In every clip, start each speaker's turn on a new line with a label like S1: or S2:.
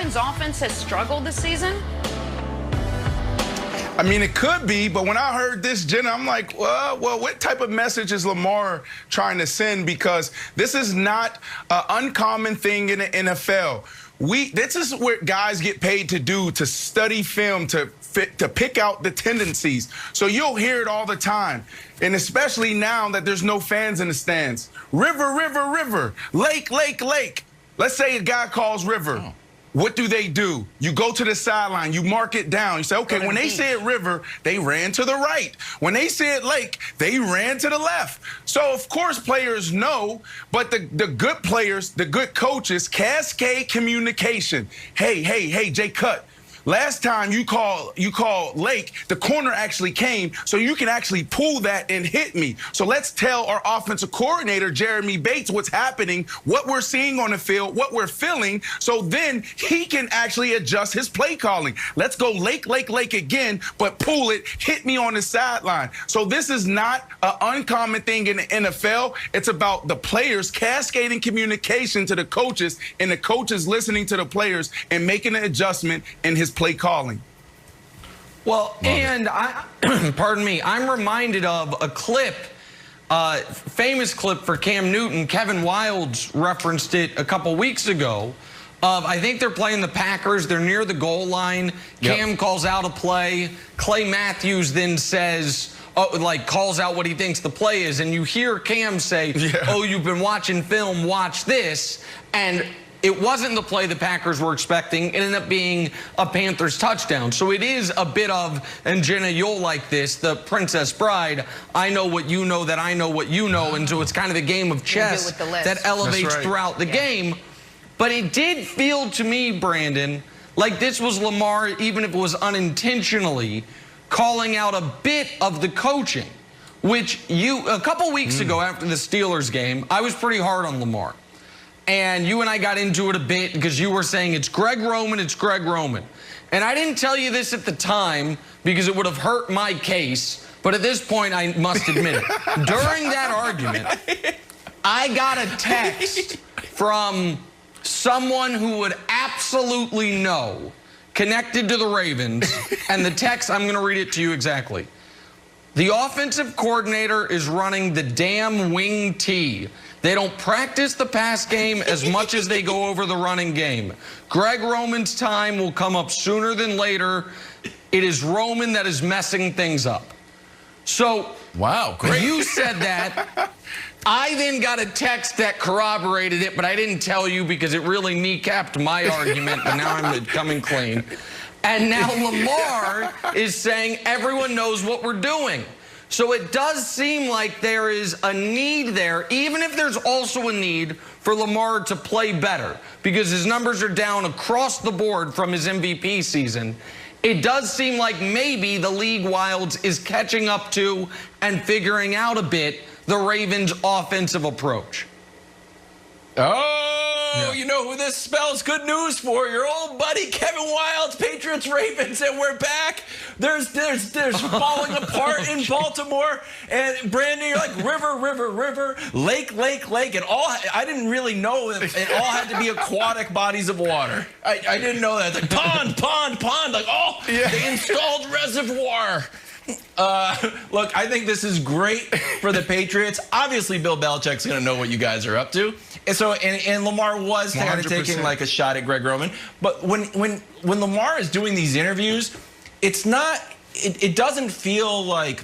S1: Ravens offense has struggled this season?
S2: I mean, it could be, but when I heard this, Jenna, I'm like, well, what type of message is Lamar trying to send? Because this is not an uncommon thing in the NFL. This is what guys get paid to do, to study film, to pick out the tendencies. So you'll hear it all the time. And especially now that there's no fans in the stands. River, river, river. Lake, lake, lake. Let's say a guy calls river. Oh. What do? You go to the sideline, you mark it down. You say, okay, when they said river, they ran to the right. When they said lake, they ran to the left. So, of course, players know, but the good players, the good coaches, cascade communication. Hey, Jay Cut. Last time you call lake, the corner actually came, so you can actually pull that and hit me. So let's tell our offensive coordinator, Jeremy Bates, what's happening, what we're seeing on the field, what we're feeling, so then he can actually adjust his play calling. Let's go lake, lake, lake again, but pull it, hit me on the sideline. So this is not an uncommon thing in the NFL. It's about the players cascading communication to the coaches and the coaches listening to the players and making an adjustment in his play calling.
S3: Well, and pardon me, I'm reminded of a clip, famous clip for Cam Newton. Kevin Wildes referenced it a couple weeks ago. I think they're playing the Packers. They're near the goal line. Cam calls out a play. Clay Matthews then says, calls out what he thinks the play is. And you hear Cam say, oh, you've been watching film, watch this. And it wasn't the play the Packers were expecting. It ended up being a Panthers touchdown. So it is a bit of, and Jenna, you'll like this, the Princess Bride. I know what you know that I know what you know. And so it's kind of a game of chess that elevates throughout the game. But it did feel to me, Brandon, like this was Lamar, even if it was unintentionally, calling out a bit of the coaching, which a couple weeks ago after the Steelers game, I was pretty hard on Lamar. And you and I got into it a bit because you were saying it's Greg Roman, it's Greg Roman. And I didn't tell you this at the time because it would have hurt my case, but at this point I must admit it. During that argument, I got a text from someone who would absolutely know, connected to the Ravens, and the text, I'm going to read it to you exactly. The offensive coordinator is running the damn wing T. They don't practice the pass game as much as they go over the running game. Greg Roman's time will come up sooner than later. It is Roman that is messing things up. So,
S4: wow, great.
S3: You said that. I then got a text that corroborated it, but I didn't tell you because it really kneecapped my argument, but now I'm coming clean. And now Lamar is saying everyone knows what we're doing. So it does seem like there is a need there, even if there's also a need for Lamar to play better, because his numbers are down across the board from his MVP season. It does seem like maybe the league Wildes is catching up to and figuring out a bit the Ravens' offensive approach.
S4: Oh, you know who this spells good news for? Your old buddy Kevin Wildes, Patriots, Ravens, and we're back. There's falling apart in Baltimore. And Brandon, you're like river, river, river, lake, lake, lake, and all. I didn't really know if it all had to be aquatic bodies of water. I didn't know that. It's like pond, pond, pond. Like, oh, they installed reservoir. Look, I think this is great for the Patriots. Obviously, Bill Belichick's going to know what you guys are up to. And so, and Lamar was kind of taking like a shot at Greg Roman. But when Lamar is doing these interviews, it's not, it doesn't feel like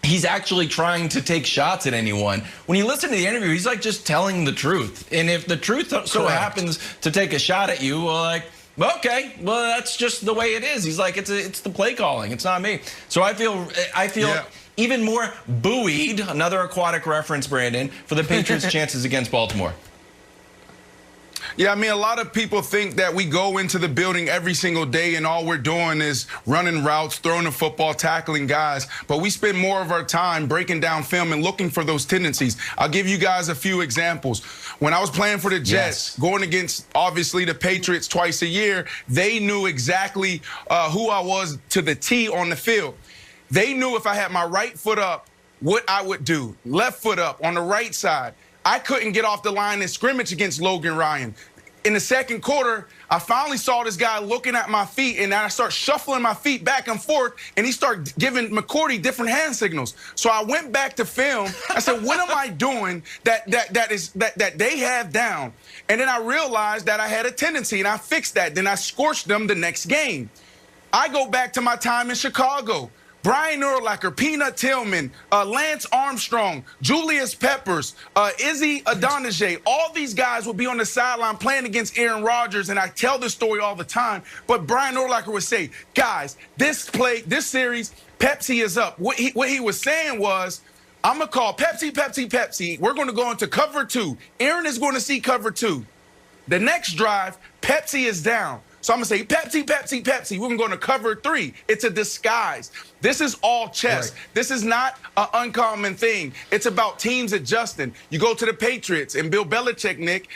S4: he's actually trying to take shots at anyone. When you listen to the interview, he's like just telling the truth. And if the truth so happens to take a shot at you, well, like, okay, well, that's just the way it is. He's like, it's the play calling. It's not me. So I feel even more buoyed, another aquatic reference, Brandon, for the Patriots' chances against Baltimore.
S2: Yeah, I mean, a lot of people think that we go into the building every single day and all we're doing is running routes, throwing the football, tackling guys. But we spend more of our time breaking down film and looking for those tendencies. I'll give you guys a few examples. When I was playing for the Jets, going against, obviously, the Patriots twice a year, they knew exactly who I was to the T on the field. They knew if I had my right foot up, what I would do. Left foot up on the right side. I couldn't get off the line in scrimmage against Logan Ryan. in the second quarter, I finally saw this guy looking at my feet, and then I start shuffling my feet back and forth, and he started giving McCourty different hand signals. So I went back to film. I said, what am I doing that they have down? And then I realized that I had a tendency, and I fixed that. Then I scorched them the next game. I go back to my time in Chicago. Brian Urlacher, Peanut Tillman, Lance Armstrong, Julius Peppers, Izzy Adonijay, all these guys would be on the sideline playing against Aaron Rodgers, and I tell this story all the time, but Brian Urlacher would say, guys, this series, Pepsi is up. What he was saying was, I'm going to call Pepsi, Pepsi, Pepsi. We're going to go into cover 2. Aaron is going to see cover 2. The next drive, Pepsi is down. So I'm going to say, Pepsi, Pepsi, Pepsi. We're going to go into cover 3. It's a disguise. This is all chess. Right. This is not an uncommon thing. It's about teams adjusting. You go to the Patriots and Bill Belichick, Nick,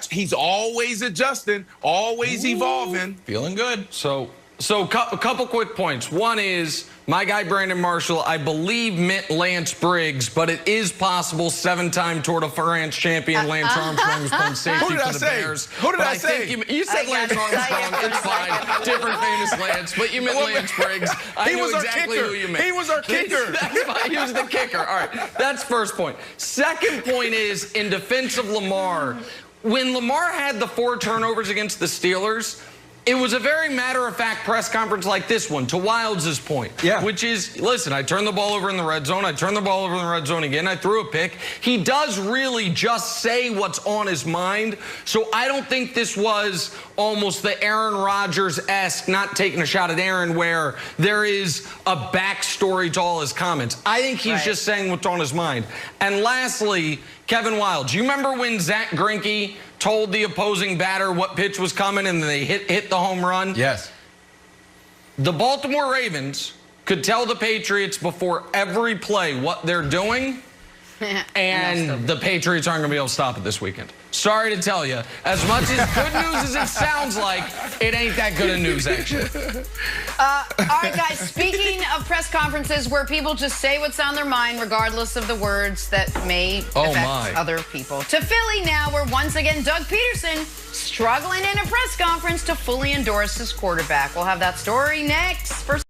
S2: he's always adjusting, always evolving.
S3: Feeling good. So a couple quick points. One is my guy Brandon Marshall, I believe, meant Lance Briggs, but it is possible 7-time Tour de France champion Lance Armstrong was playing safety for the Bears.
S2: Who did I say?
S3: You said Lance Armstrong. It's fine. Different famous Lance, but you meant Lance Briggs. I knew exactly who you meant.
S2: He was our kicker.
S3: That's fine. He was the kicker. All right. That's first point. Second point is, in defense of Lamar, when Lamar had the 4 turnovers against the Steelers, it was a very matter-of-fact press conference like this one, to Wilds' point. Yeah. Which is, listen, I turned the ball over in the red zone. I turned the ball over in the red zone again. I threw a pick. He does really just say what's on his mind. So I don't think this was almost the Aaron Rodgers-esque, not taking a shot at Aaron, where there is a backstory to all his comments. I think he's just saying what's on his mind. And lastly, Kevin Wildes, you remember when Zach Greinke told the opposing batter what pitch was coming and they hit the home run?
S4: Yes.
S3: The Baltimore Ravens could tell the Patriots before every play what they're doing, and the Patriots aren't going to be able to stop it this weekend. Sorry to tell you, as much as good news as it sounds like, it ain't that good of news, actually.
S1: All right, guys, speaking of press conferences where people just say what's on their mind, regardless of the words that may affect other people. To Philly now, where once again, Doug Peterson struggling in a press conference to fully endorse his quarterback. We'll have that story next. First